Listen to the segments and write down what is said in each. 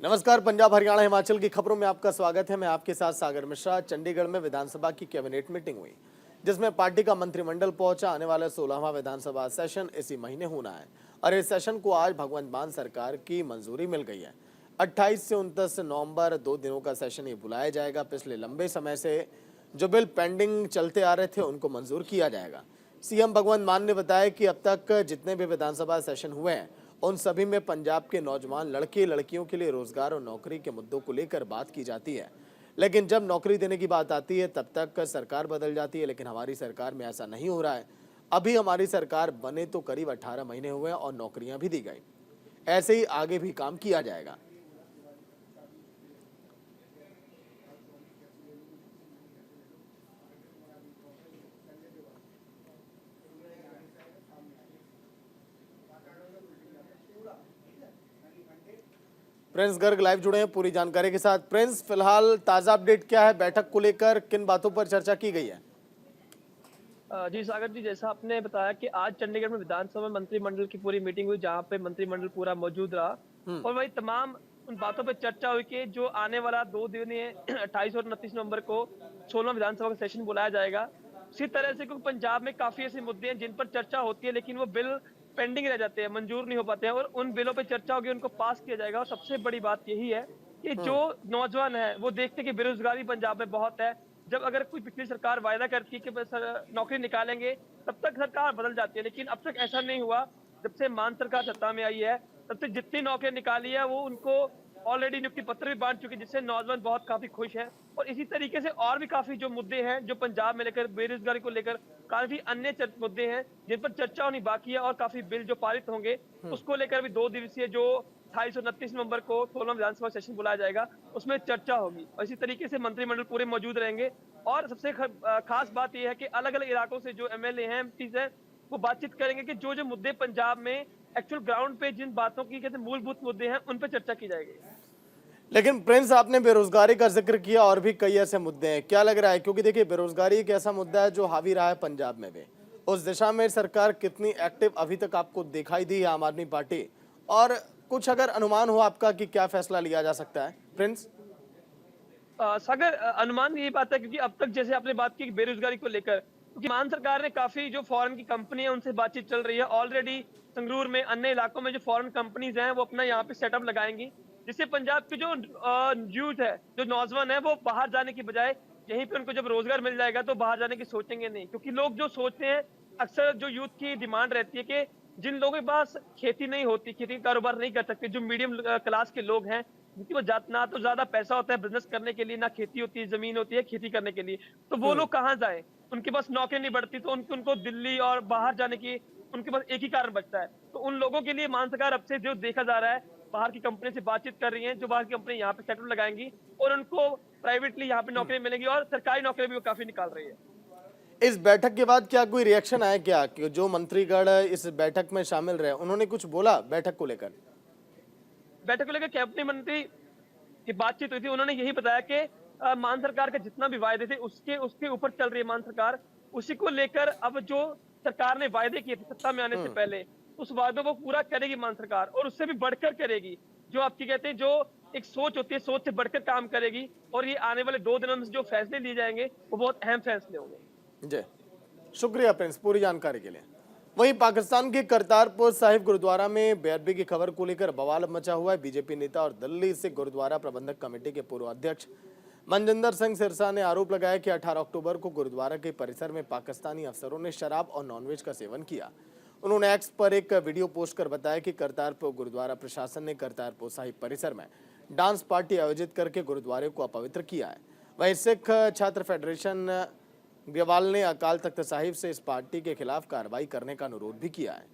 नमस्कार। पंजाब हरियाणा हिमाचल की खबरों में आपका स्वागत है। मैं आपके साथ सागर मिश्रा। चंडीगढ़ में विधानसभा की कैबिनेट मीटिंग हुई जिसमें पार्टी का मंत्रिमंडल पहुंचा। आने वाला 16वां विधानसभा सेशन इसी महीने होना है और इस सेशन को आज भगवंत मान सरकार की मंजूरी मिल गई है। 28 से 29 नवंबर 2 दिनों का सेशन ये बुलाया जाएगा। पिछले लंबे समय से जो बिल पेंडिंग चलते आ रहे थे उनको मंजूर किया जाएगा। सीएम भगवंत मान ने बताया कि अब तक जितने भी विधानसभा सेशन हुए हैं उन सभी में पंजाब के नौजवान लड़के लड़कियों के लिए रोजगार और नौकरी के मुद्दों को लेकर बात की जाती है, लेकिन जब नौकरी देने की बात आती है तब तक सरकार बदल जाती है। लेकिन हमारी सरकार में ऐसा नहीं हो रहा है। अभी हमारी सरकार बने तो करीब 18 महीने हुए हैं और नौकरियां भी दी गई। ऐसे ही आगे भी काम किया जाएगा। प्रिंस गर्ग लाइव जुड़े हैं पूरी जानकारी के साथ। प्रिंस, फिलहाल ताजा अपडेट क्या है? बैठक को लेकर किन बातों पर चर्चा की गई है? जी सागर जी, जैसा आपने बताया कि आज चंडीगढ़ में विधानसभा मंत्रिमंडल की पूरी मीटिंग हुई, जहां पे मंत्रिमंडल पूरा मौजूद रहा हम्म। और वही तमाम उन बातों पे चर्चा हुई कि जो आने वाला 2 दिनी 28 और 29 नवंबर को 16वां विधानसभा का सेशन बुलाया जाएगा। उसी तरह से क्योंकि पंजाब में काफी ऐसे मुद्दे हैं जिन पर चर्चा होती है, लेकिन वो बिल पेंडिंग रह जाते हैं, मंजूर नहीं हो पाते हैं और उन बिलों पे चर्चा होगी, उनको पास किया जाएगा। और सबसे बड़ी बात यही है कि जो हम्म। नौजवान है वो देखते हैं कि बेरोजगारी पंजाब में बहुत है। जब अगर कोई पिछली सरकार वायदा करती है कि बस नौकरी निकालेंगे, तब तक सरकार बदल जाती है, लेकिन अब तक ऐसा नहीं हुआ। जब से मान सरकार सत्ता में आई है, तब से जितनी नौकरियां निकाली है वो उनको ऑलरेडी नियुक्ति पत्र भी बांट चुके हैं, जिससे नौजवान बहुत काफी खुश है। और इसी तरीके से और भी काफी जो मुद्दे हैं जो पंजाब में लेकर, बेरोजगारी को लेकर काफी अन्य मुद्दे हैं जिन पर चर्चा होनी बाकी है और काफी बिल जो पारित होंगे उसको लेकर भी 2 दिवसीय जो 28 और 29 नवंबर को 16वां विधानसभा सेशन बुलाया जाएगा, उसमें चर्चा होगी। और इसी तरीके से मंत्रिमंडल पूरे मौजूद रहेंगे। और सबसे खास बात यह है कि अलग-अलग इलाकों से जो एमएलए हैं, एमपीज़ हैं, वो बातचीत करेंगे कि जो-जो मुद्दे पंजाब में एक्चुअल ग्राउंड पे जिन बातों की कहते हैं मूलभूत मुद्दे हैं, उन पे चर्चा की जाएगी। लेकिन प्रिंस, आपने बेरोजगारी का जिक्र किया और भी कई ऐसे मुद्दे हैं, क्या लग रहा है? क्योंकि देखिए, बेरोजगारी एक ऐसा मुद्दा है जो हावी रहा है पंजाब में भी। उस दिशा में सरकार कितनी एक्टिव अभी तक आपको दिखाई दी है आम आदमी पार्टी? और कुछ अगर अनुमान हो आपका कि क्या फैसला लिया जा सकता है, प्रिंस? सागर, अनुमान यही बात है क्योंकि अब तक जैसे आपने बात की बेरोजगारी को लेकर, क्योंकि मान सरकार ने काफी जो फॉरेन की कंपनी है उनसे बातचीत चल रही है। ऑलरेडी संगरूर में, अन्य इलाकों में जो फॉरेन कंपनीज हैं वो अपना यहाँ पे सेटअप लगाएंगी, जिससे पंजाब की जो यूथ है, जो नौजवान है, वो बाहर जाने की बजाय यहीं पे उनको जब रोजगार मिल जाएगा तो बाहर जाने की सोचेंगे नहीं। क्योंकि लोग जो सोचते हैं, अक्सर जो यूथ की डिमांड रहती है कि जिन लोगों के पास खेती नहीं होती, खेती का कारोबार नहीं कर सकते, जो मीडियम क्लास के लोग हैं, जिनके पास ना तो ज्यादा पैसा होता है बिजनेस करने के लिए, ना खेती होती है, जमीन होती है खेती करने के लिए, तो वो हम्म। लोग कहाँ जाए? उनके पास नौकरी नहीं बढ़ती, तो उनको दिल्ली और बाहर जाने की उनके पास एक ही कारण बचता है। तो उन लोगों के लिए मान सरकार अब से जो देखा जा रहा है, बाहर की कंपनी से बातचीत कर रही है, जो बाहर की कंपनी यहाँ पे सेटअप लगाएंगी और उनको प्राइवेटली यहाँ पे नौकरी मिलेगी और सरकारी नौकरी भी वो काफी निकाल रही है। इस बैठक के बाद क्या कोई रिएक्शन आया क्या कि जो मंत्रीगण इस बैठक में शामिल रहे उन्होंने कुछ बोला बैठक को लेकर? बैठक को लेकर कैबिनेट मंत्री की बातचीत हुई थी, उन्होंने यही बताया कि मान सरकार के जितना भी वायदे थे उसके उसके ऊपर चल रही है मान सरकार। उसी को लेकर अब जो सरकार ने वायदे किए थे सत्ता में आने से हम्म। पहले, उस वादों को पूरा करेगी मान सरकार और उससे भी बढ़कर करेगी। जो आपकी कहते हैं जो एक सोच होती है, सोच से बढ़कर काम करेगी और ये आने वाले 2 दिनों में जो फैसले लिए जाएंगे वो बहुत अहम फैसले होंगे। जी, शुक्रिया प्रिंस पूरी जानकारी के लिए। वहीं पाकिस्तान के करतारपुर साहिब गुरुद्वारा में बेअदबी की खबर को लेकर बवाल मचा हुआ है। बीजेपी नेता और दिल्ली से गुरुद्वारा प्रबंधक कमेटी के पूर्व अध्यक्ष मनजिंदर सिंह सिरसा ने आरोप लगाया कि 18 अक्टूबर को गुरुद्वारा के परिसर में पाकिस्तानी अफसरों ने शराब और नॉनवेज का सेवन किया। उन्होंने एक्स पर एक वीडियो पोस्ट कर बताया कि करतारपुर गुरुद्वारा प्रशासन ने करतारपुर साहिब परिसर में डांस पार्टी आयोजित करके गुरुद्वारे को अपवित्र किया है। वहीं सिख छात्र फेडरेशन ग्रेवाल ने अकाल तख्त साहिब से इस पार्टी के खिलाफ कार्रवाई करने का अनुरोध भी किया है।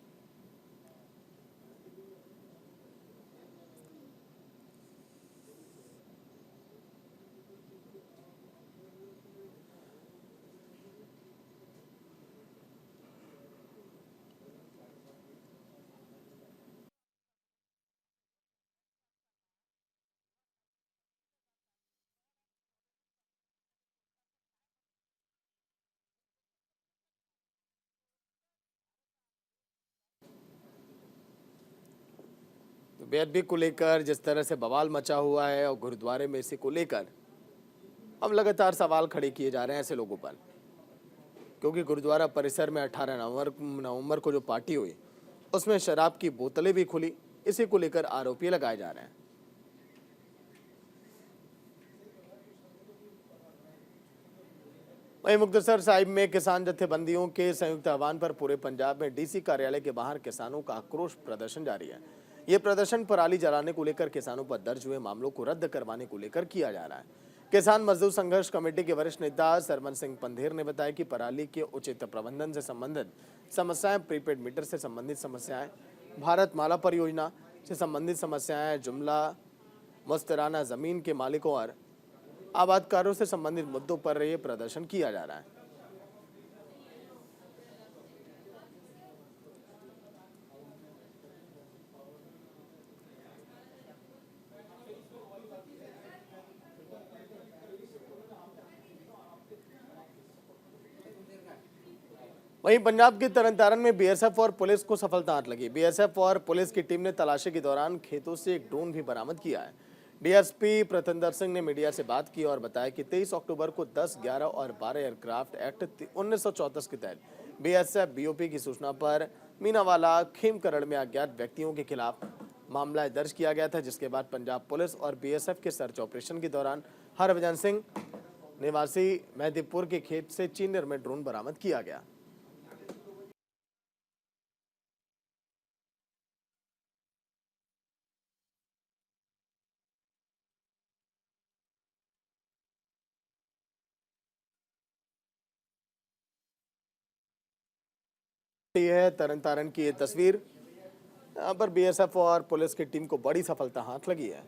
बेअदबी को लेकर जिस तरह से बवाल मचा हुआ है और गुरुद्वारे में इसी को लेकर अब लगातार सवाल खड़े किए जा रहे हैं ऐसे लोगों पर, क्योंकि गुरुद्वारा परिसर में 18 नवंबर को जो पार्टी हुई उसमें शराब की बोतलें भी खुली। इसी को लेकर आरोपी लगाए जा रहे हैं। वहीं मुक्तसर साहिब में किसान जत्थेबंदियों के संयुक्त आह्वान पर पूरे पंजाब में डीसी कार्यालय के बाहर किसानों का आक्रोश प्रदर्शन जारी है। ये प्रदर्शन पराली जलाने को लेकर किसानों पर दर्ज हुए मामलों को रद्द करवाने को लेकर किया जा रहा है। किसान मजदूर संघर्ष कमेटी के वरिष्ठ नेता सरमन सिंह पंधेर ने बताया कि पराली के उचित प्रबंधन से संबंधित समस्याएं, प्रीपेड मीटर से संबंधित समस्याएं, भारत माला परियोजना से संबंधित समस्याएं, जुमला मुस्तराना जमीन के मालिकों और आबादकारों से संबंधित मुद्दों पर यह प्रदर्शन किया जा रहा है। वहीं पंजाब के तरनतारन में बीएसएफ और पुलिस को सफलता हाथ लगी। बीएसएफ और पुलिस की टीम ने तलाशी के दौरान खेतों से एक ड्रोन भी बरामद किया है। डीएसपी प्रतंदर सिंह ने मीडिया से बात की और बताया कि 23 अक्टूबर को 10, 11 और 12 एयरक्राफ्ट एक्ट 1934 के तहत बीएसएफ बीओपी की सूचना पर मीनावाला खेमकरण में अज्ञात व्यक्तियों के खिलाफ मामला दर्ज किया गया था, जिसके बाद पंजाब पुलिस और बीएसएफ के सर्च ऑपरेशन के दौरान हरभजन सिंह निवासी मेहदीपुर के खेत से चीन निर्मित ड्रोन बरामद किया गया। ये है तरनतारन की ये तस्वीर। यहाँ पर बीएसएफ और पुलिस की टीम को बड़ी सफलता हाथ लगी है।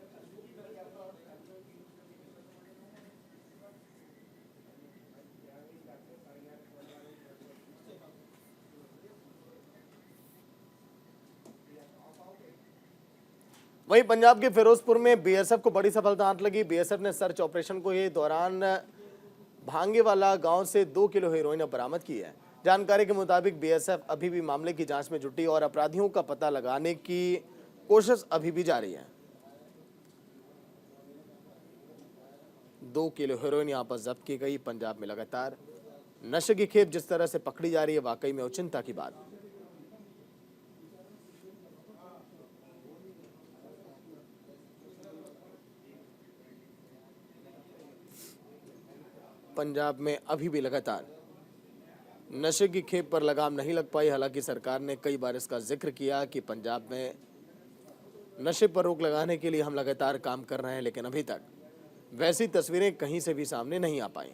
वहीं पंजाब के फिरोजपुर में बीएसएफ को बड़ी सफलता हाथ लगी। बीएसएफ ने सर्च ऑपरेशन को ये दौरान भांगेवाला गांव से 2 किलो हेरोइन बरामद की है। जानकारी के मुताबिक बीएसएफ अभी भी मामले की जांच में जुटी और अपराधियों का पता लगाने की कोशिश अभी भी जारी है। 2 किलो हेरोइन यहां पर जब्त की गई। पंजाब में लगातार नशे की खेप जिस तरह से पकड़ी जा रही है, वाकई में चिंता की बात। पंजाब में अभी भी लगातार नशे की खेप पर लगाम नहीं लग पाई। हालांकि सरकार ने कई बार इसका जिक्र किया कि पंजाब में नशे पर रोक लगाने के लिए हम लगातार काम कर रहे हैं, लेकिन अभी तक वैसी तस्वीरें कहीं से भी सामने नहीं आ पाई।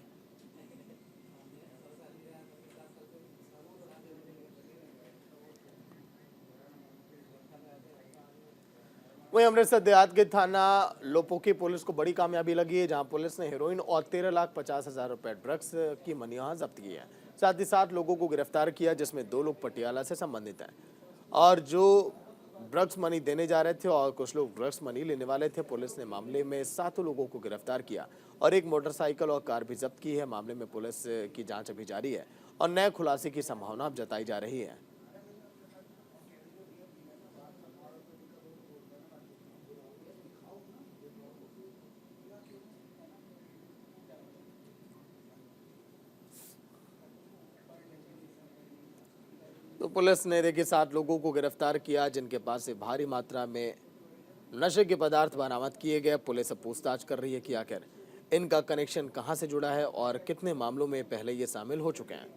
वहीं अमृतसर देहात के थाना लोपोकी पुलिस को बड़ी कामयाबी लगी है, जहां पुलिस ने हेरोइन और 13,50,000 रुपए ड्रग्स की मनिया जब्त की है। साथ ही 7 लोगों को गिरफ्तार किया, जिसमें 2 लोग पटियाला से संबंधित हैं और जो ड्रग्स मनी देने जा रहे थे और कुछ लोग ड्रग्स मनी लेने वाले थे। पुलिस ने मामले में 7 लोगों को गिरफ्तार किया और एक मोटरसाइकिल और कार भी जब्त की है। मामले में पुलिस की जांच अभी जारी है और नए खुलासे की संभावना जताई जा रही है। तो पुलिस ने देखिए 7 लोगों को गिरफ्तार किया, जिनके पास से भारी मात्रा में नशे के पदार्थ बरामद किए गए। पुलिस अब पूछताछ कर रही है कि आखिर इनका कनेक्शन कहां से जुड़ा है और कितने मामलों में पहले ये शामिल हो चुके हैं।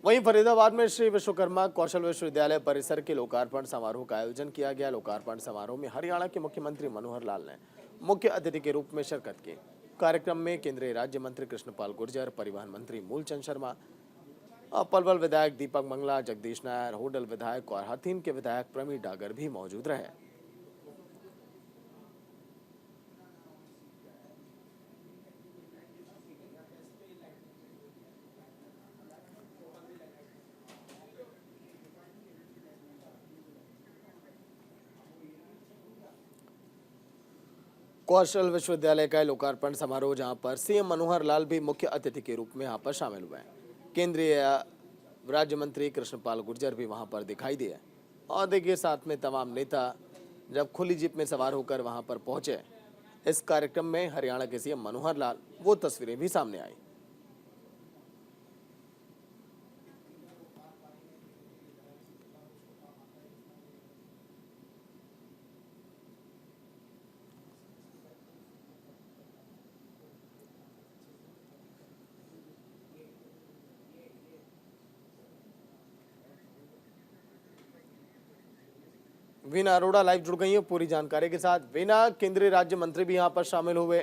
वहीं फरीदाबाद में श्री विश्वकर्मा कौशल विश्वविद्यालय परिसर के लोकार्पण समारोह का आयोजन किया गया। लोकार्पण समारोह में हरियाणा के मुख्यमंत्री मनोहर लाल ने मुख्य अतिथि के रूप में शिरकत की। कार्यक्रम में केंद्रीय राज्य मंत्री कृष्णपाल गुर्जर, परिवहन मंत्री मूलचंद शर्मा, पलवल विधायक दीपक मंगला, जगदीश नायर, होडल विधायक और हथीन के विधायक प्रमीर डागर भी मौजूद रहे। कौशल विश्वविद्यालय का लोकार्पण समारोह, जहां पर सीएम मनोहर लाल भी मुख्य अतिथि के रूप में यहां पर शामिल हुए। केंद्रीय राज्य मंत्री कृष्णपाल गुर्जर भी वहां पर दिखाई दिए। और देखिए साथ में तमाम नेता जब खुली जीप में सवार होकर वहां पर पहुंचे इस कार्यक्रम में हरियाणा के सीएम मनोहर लाल, वो तस्वीरें भी सामने आई। वीना अरोड़ा लाइव जुड़ गई है पूरी जानकारी के साथ। वीना, केंद्रीय राज्य मंत्री भी यहाँ पर शामिल हुए,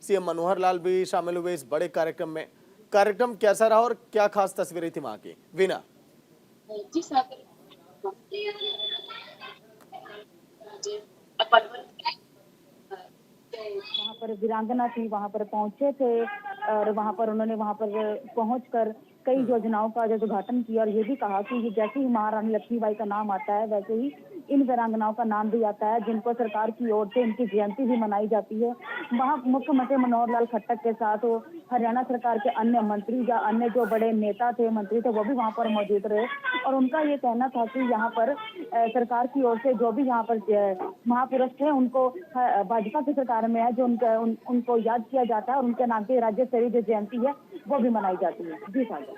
सीएम मनोहर लाल भी शामिल हुए इस बड़े कार्यक्रम में। कार्यक्रम कैसा रहा और क्या खास तस्वीरें थी वहां की? वीना जी सागर वहाँ पर वीरांगना थी, वहाँ पर पहुंचे थे और वहाँ पर उन्होंने वहाँ पर पहुंचकर कई योजनाओं का जो उद्घाटन किया और ये भी कहा कि जैसे ही महारानी लक्ष्मीबाई का नाम आता है वैसे ही इन वीरांगनाओं का नाम भी आता है, जिनको सरकार की ओर से इनकी जयंती भी मनाई जाती है। वहाँ मुख्यमंत्री मनोहर लाल खट्टर के साथ हरियाणा सरकार के अन्य मंत्री या अन्य जो बड़े नेता थे, मंत्री थे, वो भी वहाँ पर मौजूद रहे और उनका ये कहना था कि यहाँ पर सरकार की ओर से जो भी यहाँ पर महापुरुष थे उनको भाजपा की सरकार में है जो उनको याद किया जाता है और उनके नाम की राज्य स्तरीय जो जयंती है वो भी मनाई जाती है। जी सागर।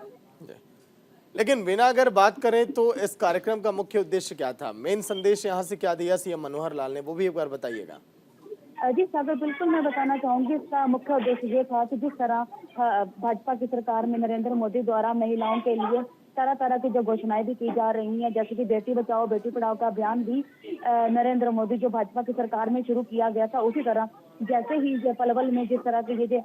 लेकिन वीना, अगर बात करें तो इस कार्यक्रम का मुख्य उद्देश्य क्या था? मेन संदेश यहाँ से क्या दिया सीएम मनोहर लाल ने, वो भी एक बार बताइएगा। जी सागर, बिल्कुल मैं बताना चाहूंगी इसका मुख्य उद्देश्य ये था कि जिस तरह भाजपा की सरकार में नरेंद्र मोदी द्वारा महिलाओं के लिए तरह तरह की जो घोषणाएं भी की जा रही हैं, जैसे कि बेटी बचाओ बेटी पढ़ाओ का अभियान भी नरेंद्र मोदी जो भाजपा की सरकार में शुरू किया गया था, उसी तरह जैसे ही जो पलवल में जिस तरह के ये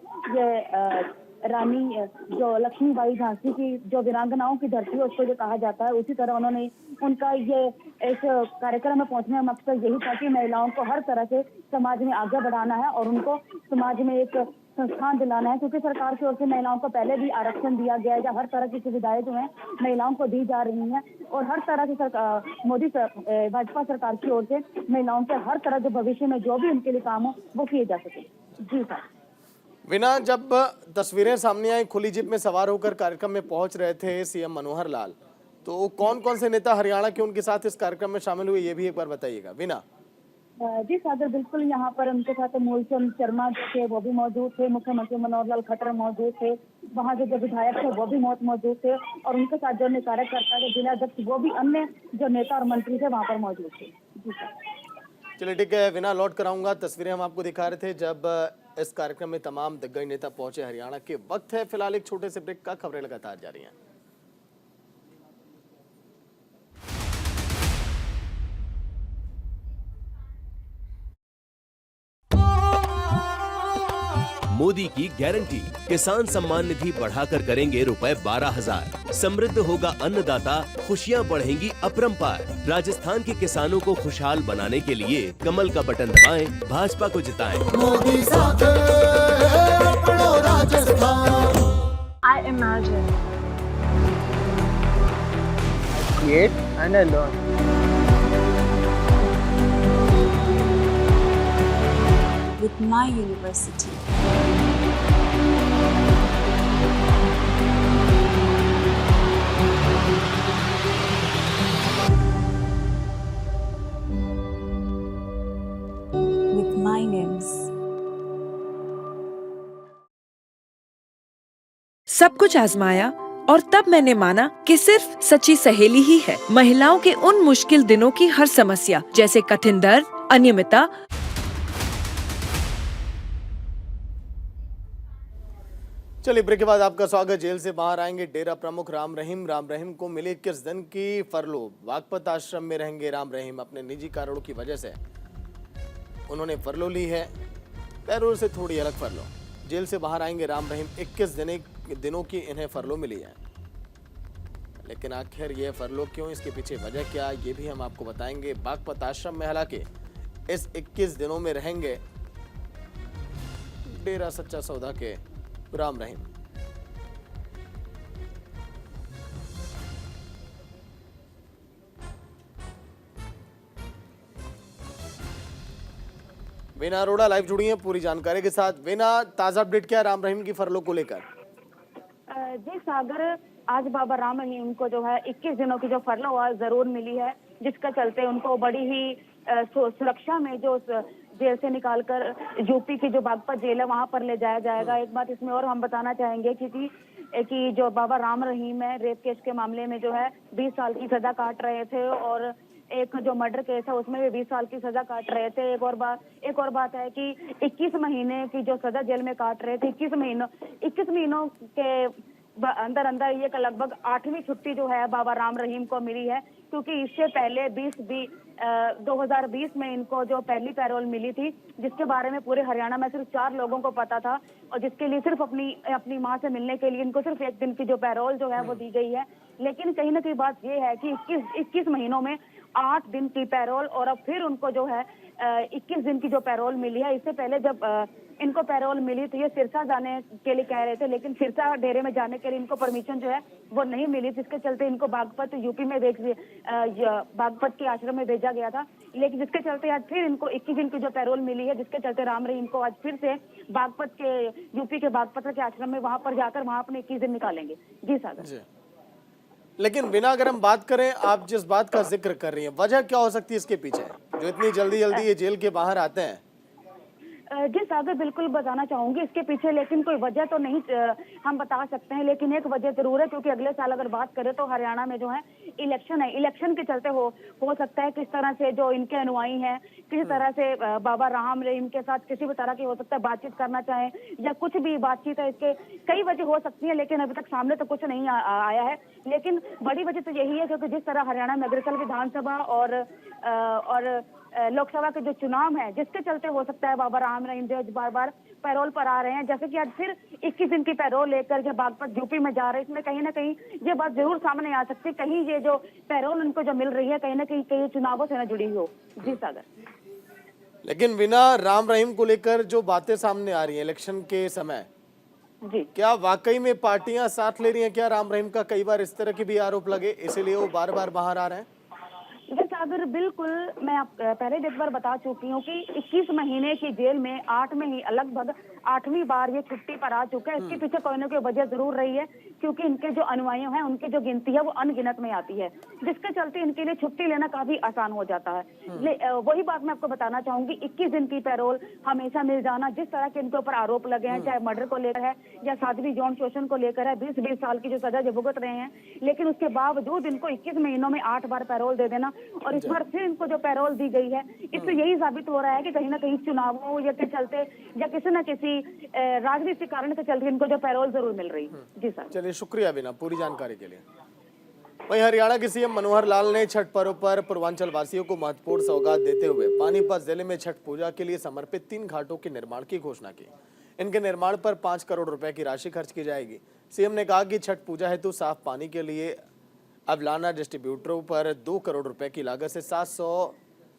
रानी जो लक्ष्मीबाई झांसी की जो वीरांगनाओं की धरती है उसको जो कहा जाता है, उसी तरह उन्होंने उनका ये इस कार्यक्रम में पहुंचने का मकसद यही था कि महिलाओं को हर तरह से समाज में आगे बढ़ाना है और उनको समाज में एक संस्थान दिलाना है, क्योंकि सरकार की ओर से महिलाओं को पहले भी आरक्षण दिया गया है, हर तरह की सुविधाएं जो है महिलाओं को दी जा रही हैं और हर तरह की मोदी भाजपा सरकार की ओर से महिलाओं के हर तरह के भविष्य में जो भी उनके लिए काम हो वो किए जा सके। जी सर। वीना, जब तस्वीरें सामने आई खुली जीप में सवार होकर कार्यक्रम में पहुंच रहे थे सीएम मनोहर लाल, तो कौन कौन से नेता हरियाणा के उनके साथ इस कार्यक्रम में शामिल हुए, ये भी एक बार बताइएगा। वीना जी सागर, बिल्कुल यहाँ पर उनके साथ मूलचंद शर्मा जो थे वो भी मौजूद थे, मुख्यमंत्री मनोहर लाल खट्टर मौजूद थे, वहाँ के जो विधायक थे वो भी मौजूद थे और उनके साथ जो कार्यकर्ता थे, जिला अध्यक्ष, वो भी अन्य जो नेता और मंत्री थे वहाँ पर मौजूद थे। जी सर। चलिए ठीक है वीना, लौट कर आऊंगा। तस्वीरें हम आपको दिखा रहे थे जब इस कार्यक्रम में तमाम दिग्गज नेता पहुंचे हरियाणा के। वक्त है फिलहाल एक छोटे से ब्रेक का, खबरें लगातार जारी हैं। मोदी की गारंटी, किसान सम्मान निधि बढ़ाकर करेंगे रुपए 12,000। समृद्ध होगा अन्नदाता, खुशियां बढ़ेंगी अपरंपार। राजस्थान के किसानों को खुशहाल बनाने के लिए कमल का बटन दबाएं, भाजपा को जिताएं। मोदी साथ अपनो Rajasthan. I imagine. Create and I learn. With my university. With my names. सब कुछ आजमाया और तब मैंने माना कि सिर्फ सच्ची सहेली ही है महिलाओं के उन मुश्किल दिनों की हर समस्या, जैसे कठिन दर्द, अनियमितता। चलिए ब्रेक के बाद आपका स्वागत। जेल से बाहर आएंगे डेरा प्रमुख राम रहीम। राम रहीम को मिले 21 दिन की फरलो। बागपत आश्रम में रहेंगे राम रहीम। अपने निजी कारणों की वजह से उन्होंने फरलो ली है, पैरोल से थोड़ी अलग फरलो। जेल से बाहर आएंगे राम रहीम। 21 दिनों की इन्हें फरलो मिली है, लेकिन आखिर ये फरलो क्यों, इसके पीछे वजह क्या, ये भी हम आपको बताएंगे। बागपत आश्रम में हालांकि इस 21 दिनों में रहेंगे डेरा सच्चा सौदा के राम रहीम। वीना अरोड़ा लाइव जुड़ी हैं पूरी जानकारी के साथ। वीना, ताजा अपडेट क्या है राम रहीम की फरलो को लेकर? जी सागर, आज बाबा राम रहीम को जो है 21 दिनों की जो फरलो जरूर मिली है, जिसका चलते उनको बड़ी ही सुरक्षा में जो जेल से निकालकर यूपी की जो बागपत जेल है वहां पर ले जाया जाएगा। एक बात इसमें और हम बताना चाहेंगे कि जो बाबा राम रहीम है, रेप केस के मामले में जो है 20 साल की सजा काट रहे थे, और एक जो मर्डर केस है उसमें भी 20 साल की सजा काट रहे थे। एक और बात है कि 21 महीने की जो सजा जेल में काट रहे थे, 21 महीनों के अंदर ये लगभग 8वीं छुट्टी जो है बाबा राम रहीम को मिली है, क्योंकि इससे पहले 2020 में इनको जो पहली पैरोल मिली थी, जिसके बारे में पूरे हरियाणा में सिर्फ 4 लोगों को पता था, और जिसके लिए सिर्फ अपनी मां से मिलने के लिए इनको सिर्फ 1 दिन की जो पैरोल जो है वो दी गई है। लेकिन कहीं ना कहीं बात ये है कि 21 महीनों में 8 दिन की पैरोल, और अब फिर उनको जो है 21 दिन की जो पैरोल मिली है। इससे पहले जब इनको पैरोल मिली तो ये सिरसा जाने के लिए कह रहे थे, लेकिन सिरसा डेरे में जाने के लिए इनको परमिशन जो है वो नहीं मिली, जिसके चलते इनको बागपत यूपी में बागपत के आश्रम में भेजा गया था। लेकिन जिसके चलते आज फिर इनको 21 दिन की जो पैरोल मिली है, जिसके चलते राम रहीम को आज फिर से बागपत के यूपी के बागपत के आश्रम में वहां पर जाकर वहां अपने 21 दिन निकालेंगे। जी सागर जी। लेकिन बिना, अगर हम बात करें, आप जिस बात का जिक्र कर रही हैं, वजह क्या हो सकती है इसके पीछे जो इतनी जल्दी ये जेल के बाहर आते हैं? जी सागर, बिल्कुल बताना चाहूंगी इसके पीछे, लेकिन कोई वजह तो नहीं हम बता सकते हैं, लेकिन एक वजह जरूर है, क्योंकि अगले साल अगर बात करें तो हरियाणा में जो है इलेक्शन है। इलेक्शन के चलते हो सकता है किस तरह से जो इनके अनुयायी हैं किसी तरह से बाबा राम रहीम के साथ किसी भी तरह की हो सकता है बातचीत करना चाहें, या कुछ भी बातचीत है। इसके कई वजह हो सकती है, लेकिन अभी तक सामने तो कुछ नहीं आया है। लेकिन बड़ी वजह तो यही है क्योंकि जिस तरह हरियाणा में अग्रसल विधानसभा और लोकसभा के जो चुनाव है, जिसके चलते हो सकता है बाबा राम रहीम जो बार बार पैरोल पर आ रहे हैं, जैसे कि आज फिर 21 दिन की पैरोल लेकर के बागपत यूपी में जा रहे हैं। इसमें कहीं ना कहीं ये बात जरूर सामने आ सकती है, कहीं ये जो पैरोल उनको जो मिल रही है कहीं ना कहीं चुनावों से न जुड़ी हो। जी सागर। लेकिन बिना, राम रहीम को लेकर जो बातें सामने आ रही हैं इलेक्शन के समय, जी, क्या वाकई में पार्टियां साथ ले रही हैं? क्या राम रहीम का कई बार इस तरह के भी आरोप लगे, इसीलिए वो बार बार बाहर आ रहे हैं? सागर, बिल्कुल, मैं पहले एक बार बता चुकी हूँ कि 21 महीने की जेल में 8 में ही लगभग 8वीं बार ये छुट्टी पर आ चुका है। इसके पीछे कोई ना कोई वजह जरूर रही है, क्योंकि इनके जो अनुयायी हैं उनकी जो गिनती है वो अनगिनत में आती है, जिसके चलते इनके लिए छुट्टी लेना काफी आसान हो जाता है। वही बात मैं आपको बताना चाहूंगी, 21 दिन की पैरोल हमेशा मिल जाना, जिस तरह के इनके ऊपर आरोप लगे हैं, चाहे मर्डर को लेकर है या साध्वी यौन शोषण को लेकर है, 20 साल की जो सजा जो भुगत रहे हैं, लेकिन उसके बावजूद इनको 21 महीनों में 8 बार पैरोल दे देना, और इस बार फिर इनको जो पैरोल दी गई है, इससे यही साबित हो रहा है कि कहीं ना कहीं चुनावों या के चलते या किसी न किसी राजनीतिक कारण के चलते इनको जो पैरोल जरूर मिल रही है। जी सर, चलिए, शुक्रिया बिना पूरी जानकारी के लिए। वहीं हरियाणा के सीएम मनोहर लाल ने छठ पर्व पर पूर्वांचल वासियों को महत्वपूर्ण सौगात देते हुए पानीपत जिले में छठ पूजा के लिए समर्पित 3 घाटों के निर्माण की घोषणा की। इनके निर्माण पर 5 करोड़ रुपए की राशि खर्च की जाएगी। सीएम ने कहा कि छठ पूजा हेतु साफ पानी के लिए अवलाना डिस्ट्रीब्यूटरों पर 2 करोड़ रुपए की लागत से 700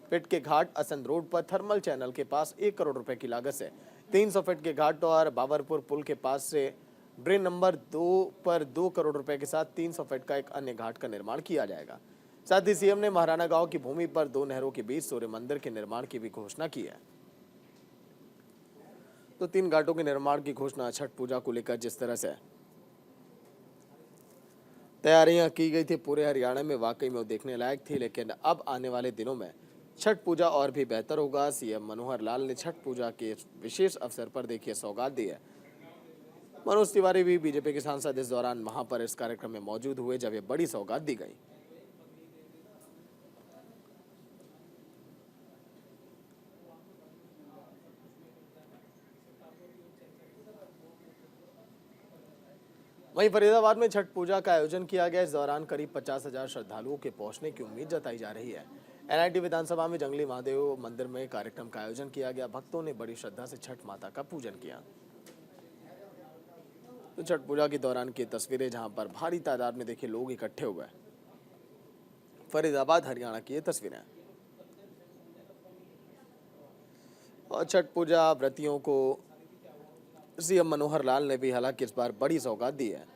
फीट के घाट, असंध रोड पर थर्मल चैनल के पास 1 करोड़ रुपए की लागत से 300 फीट के घाट और बाबरपुर पुल के पास से ड्रेन नंबर 2 पर 2 करोड़ रुपए के साथ 300 फीट का एक अन्य घाट का निर्माण किया जाएगा। साथ ही सीएम ने महाराणा गांव की भूमि पर 2 नहरों के बीच सूर्य मंदिर के निर्माण की भी घोषणा की है। तो 3 घाटों के निर्माण की घोषणा छठ पूजा को लेकर जिस तरह से तैयारियां की गई थी पूरे हरियाणा में, वाकई में वो देखने लायक थी। लेकिन अब आने वाले दिनों में छठ पूजा और भी बेहतर होगा। सीएम मनोहर लाल ने छठ पूजा के विशेष अवसर पर देखिए सौगात दी है। मनोज तिवारी भी बीजेपी के सांसद इस दौरान वहां पर इस कार्यक्रम में मौजूद हुए जब ये बड़ी सौगात दी गई। वहीं फरीदाबाद में छठ पूजा का आयोजन किया गया। इस दौरान करीब 50,000 श्रद्धालुओं के पहुंचने की उम्मीद जताई जा रही है। एनआईटी विधानसभा में जंगली महादेव मंदिर में कार्यक्रम का आयोजन किया गया। भक्तों ने बड़ी श्रद्धा से छठ माता का पूजन किया। तो छठ पूजा के दौरान की तस्वीरें जहां पर भारी तादाद में देखिए लोग इकट्ठे हुए। फरीदाबाद हरियाणा की ये तस्वीरें। और छठ पूजा व्रतियों को सीएम मनोहर लाल ने भी हालांकि इस बार बड़ी सौगात दी है।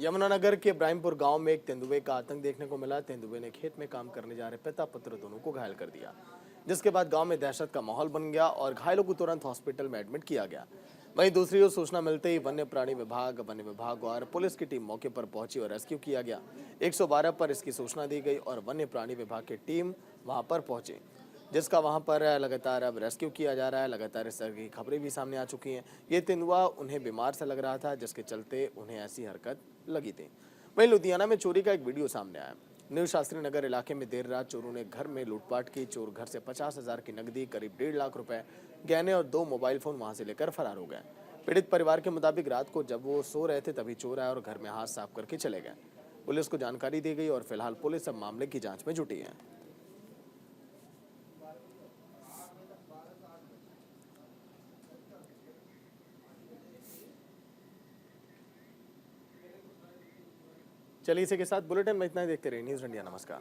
यमुनानगर के इब्राहिमपुर गांव में एक तेंदुए का आतंक देखने को मिला। तेंदुए ने खेत में काम करने जा रहे पिता पुत्र दोनों को घायल कर दिया, जिसके बाद गांव में दहशत का माहौल बन गया और घायलों को तुरंत हॉस्पिटल में एडमिट किया गया। वहीं दूसरी ओर सूचना मिलते ही वन्य प्राणी विभाग, वन विभाग और पुलिस की टीम मौके पर पहुंची और रेस्क्यू किया गया। 112 पर इसकी सूचना दी गई और वन्य प्राणी विभाग की टीम वहां पर पहुंची, जिसका वहां पर लगातार अब रेस्क्यू किया जा रहा है। लगातार इस तरह की खबरें भी सामने आ चुकी हैं। ये तेंदुआ उन्हें बीमार सा लग रहा था, जिसके चलते उन्हें ऐसी हरकत लगी थी। वहीं लुधियाना में चोरी का एक वीडियो सामने आया। न्यू शास्त्री नगर इलाके में देर रात चोरों ने घर में लूटपाट की। चोर घर से 50,000 की नकदी, करीब 1.5 लाख रुपए, गहने और 2 मोबाइल फोन वहां से लेकर फरार हो गए। पीड़ित परिवार के मुताबिक रात को जब वो सो रहे थे तभी चोर आए और घर में हाथ साफ करके चले गए। पुलिस को जानकारी दी गई और फिलहाल पुलिस अब मामले की जांच में जुटी है। चलिए इसी के साथ बुलेटिन में इतना ही। देखते रहिए न्यूज़ इंडिया। नमस्कार।